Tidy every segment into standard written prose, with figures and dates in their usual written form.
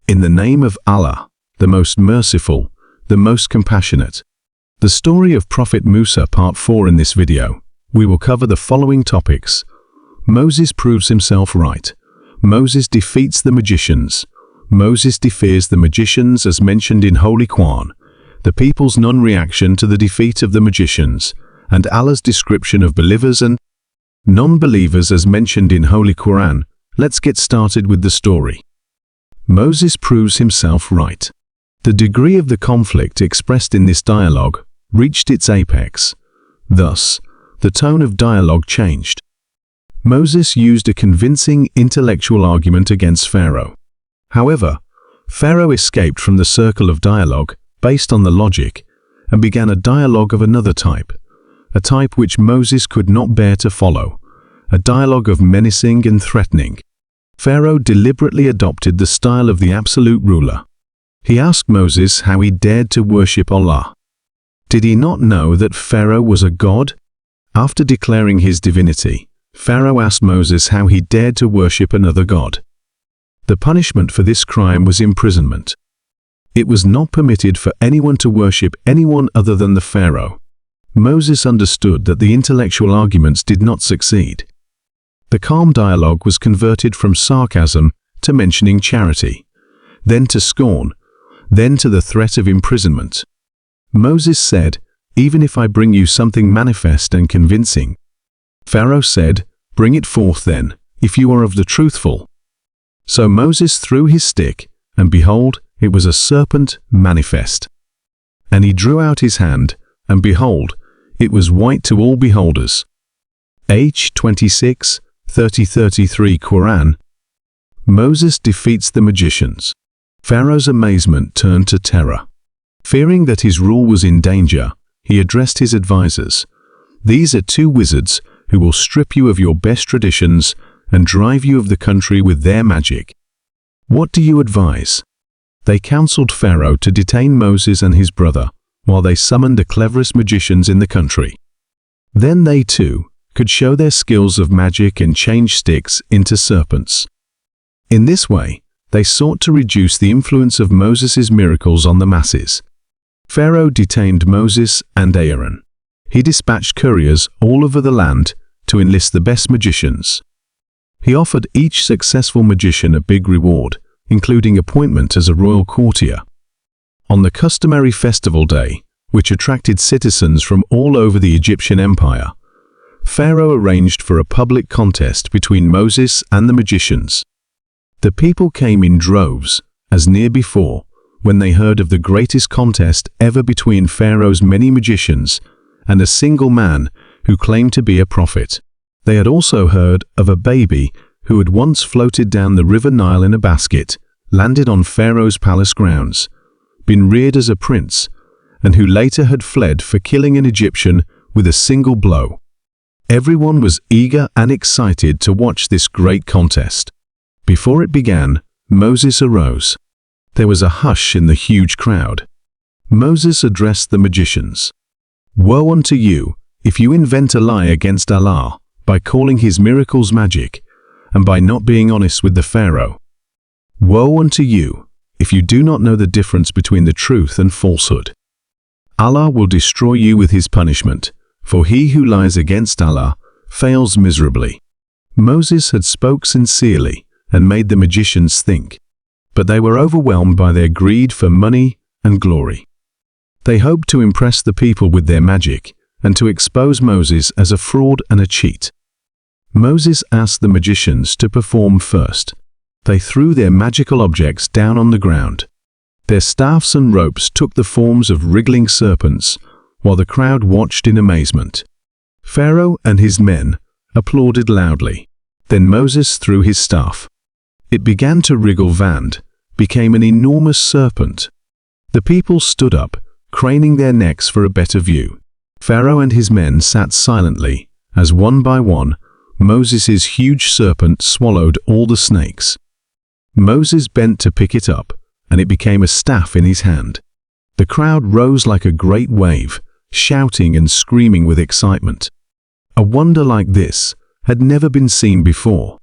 In the name of Allah, the most merciful, the most compassionate. The story of Prophet Musa Part 4. In this video, we will cover the following topics. Moses proves himself right. Moses defeats the magicians. Moses defies the magicians as mentioned in Holy Quran. The people's non-reaction to the defeat of the magicians, and Allah's description of believers and non-believers as mentioned in Holy Quran. Let's get started with the story. Moses proves himself right. The degree of the conflict expressed in this dialogue reached its apex. Thus, the tone of dialogue changed. Moses used a convincing intellectual argument against Pharaoh. However, Pharaoh escaped from the circle of dialogue based on the logic and began a dialogue of another type, a type which Moses could not bear to follow, a dialogue of menacing and threatening. Pharaoh deliberately adopted the style of the absolute ruler. He asked Moses how he dared to worship Allah. Did he not know that Pharaoh was a god? After declaring his divinity, Pharaoh asked Moses how he dared to worship another god. The punishment for this crime was imprisonment. It was not permitted for anyone to worship anyone other than the Pharaoh. Moses understood that the intellectual arguments did not succeed. The calm dialogue was converted from sarcasm to mentioning charity, then to scorn, then to the threat of imprisonment. Moses said, "Even if I bring you something manifest and convincing." Pharaoh said, "Bring it forth then, if you are of the truthful." So Moses threw his stick, and behold, it was a serpent manifest. And he drew out his hand, and behold, it was white to all beholders. H. 26, 30-33 Quran. Moses defeats the magicians. Pharaoh's amazement turned to terror. Fearing that his rule was in danger, he addressed his advisors. "These are two wizards who will strip you of your best traditions and drive you of the country with their magic. What do you advise?" They counseled Pharaoh to detain Moses and his brother, while they summoned the cleverest magicians in the country. Then they too could show their skills of magic and change sticks into serpents. In this way, they sought to reduce the influence of Moses' miracles on the masses. Pharaoh detained Moses and Aaron. He dispatched couriers all over the land to enlist the best magicians. He offered each successful magician a big reward, including appointment as a royal courtier. On the customary festival day, which attracted citizens from all over the Egyptian empire, Pharaoh arranged for a public contest between Moses and the magicians. The people came in droves, as near before, when they heard of the greatest contest ever between Pharaoh's many magicians and a single man who claimed to be a prophet. They had also heard of a baby who had once floated down the river Nile in a basket, landed on Pharaoh's palace grounds, been reared as a prince, and who later had fled for killing an Egyptian with a single blow. Everyone was eager and excited to watch this great contest. Before it began, Moses arose. There was a hush in the huge crowd. Moses addressed the magicians. "Woe unto you, if you invent a lie against Allah by calling his miracles magic, and by not being honest with the Pharaoh. Woe unto you, if you do not know the difference between the truth and falsehood. Allah will destroy you with his punishment, for he who lies against Allah fails miserably." Moses had spoke sincerely and made the magicians think, but they were overwhelmed by their greed for money and glory. They hoped to impress the people with their magic and to expose Moses as a fraud and a cheat. Moses asked the magicians to perform first. They threw their magical objects down on the ground. Their staffs and ropes took the forms of wriggling serpents, while the crowd watched in amazement. Pharaoh and his men applauded loudly. Then Moses threw his staff. It began to wriggle and became an enormous serpent. The people stood up, craning their necks for a better view. Pharaoh and his men sat silently, as one by one, Moses' huge serpent swallowed all the snakes. Moses bent to pick it up, and it became a staff in his hand. The crowd rose like a great wave, shouting and screaming with excitement. A wonder like this had never been seen before.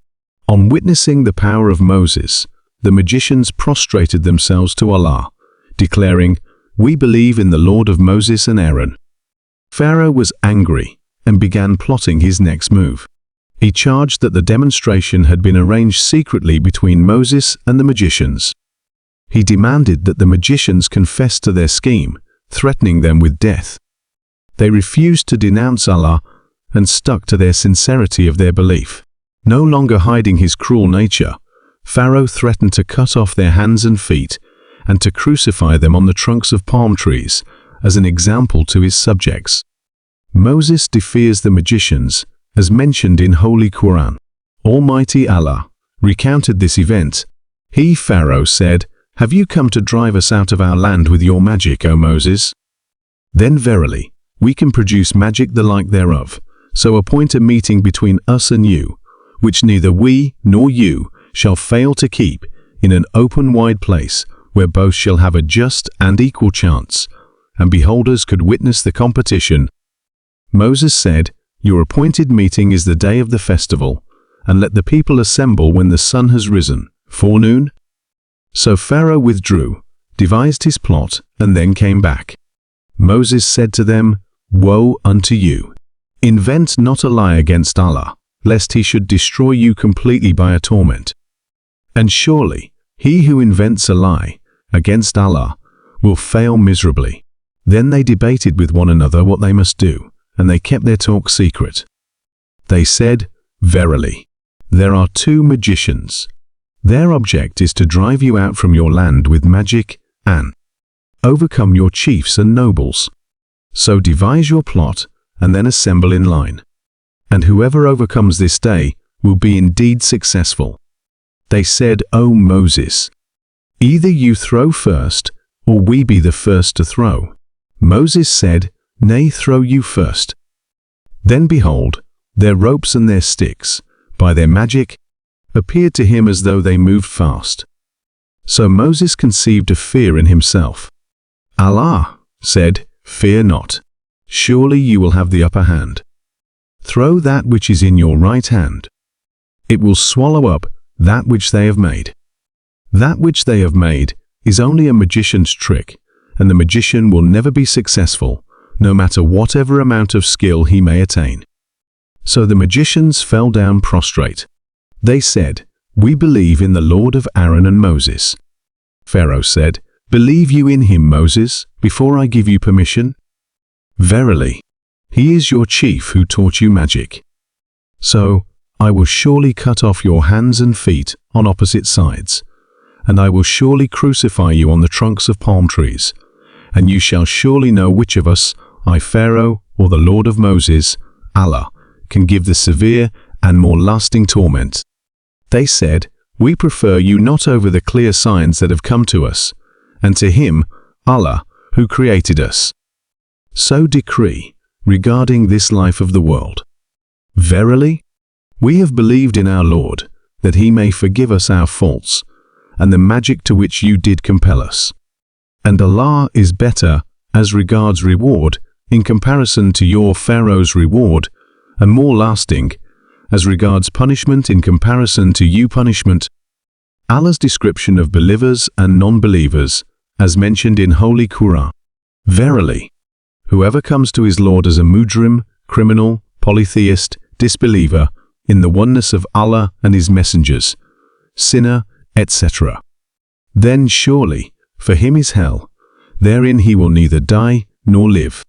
On witnessing the power of Moses, the magicians prostrated themselves to Allah, declaring, "We believe in the Lord of Moses and Aaron." Pharaoh was angry and began plotting his next move. He charged that the demonstration had been arranged secretly between Moses and the magicians. He demanded that the magicians confess to their scheme, threatening them with death. They refused to denounce Allah and stuck to their sincerity of their belief. No longer hiding his cruel nature, Pharaoh threatened to cut off their hands and feet and to crucify them on the trunks of palm trees as an example to his subjects. Moses defies the magicians, as mentioned in Holy Quran. Almighty Allah recounted this event. He, Pharaoh, said, "Have you come to drive us out of our land with your magic, O Moses? Then verily, we can produce magic the like thereof, so appoint a meeting between us and you, which neither we nor you shall fail to keep, in an open wide place, where both shall have a just and equal chance, and beholders could witness the competition." Moses said, "Your appointed meeting is the day of the festival, and let the people assemble when the sun has risen, forenoon." So Pharaoh withdrew, devised his plot, and then came back. Moses said to them, "Woe unto you! Invent not a lie against Allah, lest he should destroy you completely by a torment. And surely, he who invents a lie against Allah will fail miserably." Then they debated with one another what they must do, and they kept their talk secret. They said, "Verily, there are two magicians. Their object is to drive you out from your land with magic and overcome your chiefs and nobles. So devise your plot and then assemble in line. And whoever overcomes this day will be indeed successful." They said, "O Moses, either you throw first, or we be the first to throw." Moses said, "Nay, throw you first." Then behold, their ropes and their sticks, by their magic, appeared to him as though they moved fast. So Moses conceived a fear in himself. Allah said, "Fear not. Surely you will have the upper hand. Throw that which is in your right hand. It will swallow up that which they have made." That which they have made is only a magician's trick, and the magician will never be successful, no matter whatever amount of skill he may attain. So the magicians fell down prostrate. They said, "We believe in the Lord of Aaron and Moses." Pharaoh said, "Believe you in him, Moses, before I give you permission? Verily, he is your chief who taught you magic. So I will surely cut off your hands and feet on opposite sides, and I will surely crucify you on the trunks of palm trees, and you shall surely know which of us, I Pharaoh or the Lord of Moses, Allah, can give the severe and more lasting torment." They said, "We prefer you not over the clear signs that have come to us, and to him, Allah, who created us. So decree regarding this life of the world. Verily, we have believed in our Lord, that he may forgive us our faults, and the magic to which you did compel us. And Allah is better as regards reward in comparison to your Pharaoh's reward, and more lasting as regards punishment in comparison to you punishment." Allah's description of believers and non-believers, as mentioned in Holy Quran. Verily, whoever comes to his Lord as a mujrim, criminal, polytheist, disbeliever, in the oneness of Allah and his messengers, sinner, etc., then surely for him is hell, therein he will neither die nor live.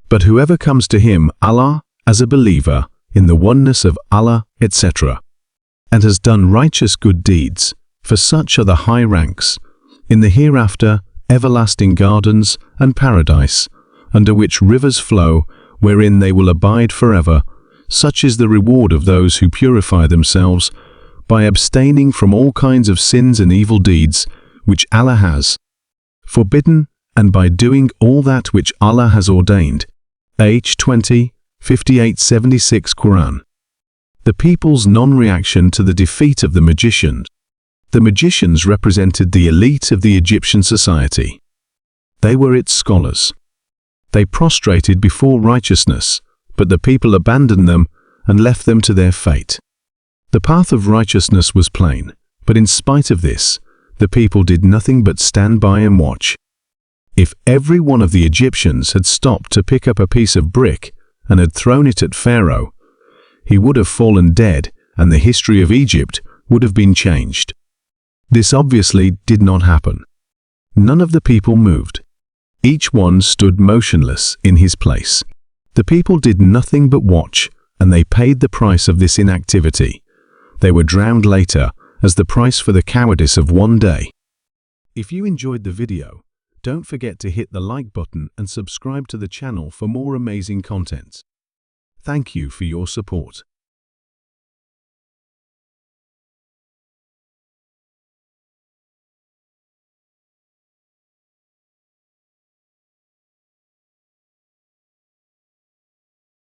But whoever comes to him, Allah, as a believer, in the oneness of Allah, etc., and has done righteous good deeds, for such are the high ranks, in the hereafter, everlasting gardens and paradise, under which rivers flow, wherein they will abide forever. Such is the reward of those who purify themselves by abstaining from all kinds of sins and evil deeds, which Allah has forbidden, and by doing all that which Allah has ordained. H. 20, 58-76 Quran. The people's non-reaction to the defeat of the magicians. The magicians represented the elite of the Egyptian society. They were its scholars. They prostrated before righteousness, but the people abandoned them and left them to their fate. The path of righteousness was plain, but in spite of this, the people did nothing but stand by and watch. If every one of the Egyptians had stopped to pick up a piece of brick and had thrown it at Pharaoh, he would have fallen dead and the history of Egypt would have been changed. This obviously did not happen. None of the people moved. Each one stood motionless in his place. The people did nothing but watch, and they paid the price of this inactivity. They were drowned later as the price for the cowardice of one day. If you enjoyed the video, don't forget to hit the like button and subscribe to the channel for more amazing content. Thank you for your support.